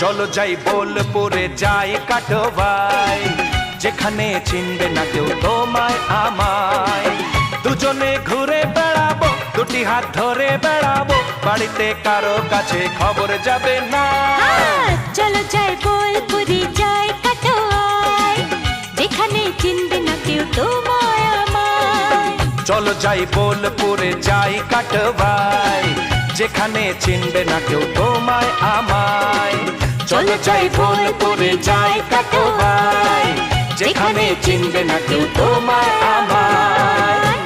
চলো যাই বোলপুরে যাই কাটোবাই, যেখানে চিনবে না কেউ তোমায় আমায়। দুজনে ঘুরে বেড়াবো, দুটি হাত ধরে বেড়াবো, বাড়িতে কারো কাছে খবর যাবে না। চলো যাই বোলপুরে যাই কাটোয়াই, যেখানে চিনবে না কেউ তোমায় আমায়। চলো যাই বোলপুরে যাই কাটোবাই, যেখানে চিনবে না কেউ তোমায় আমায়। চলো যাই বোলপুরে যাই কাটোবাই, যেখানে চিনবে না কেউ তোমায় আমায়।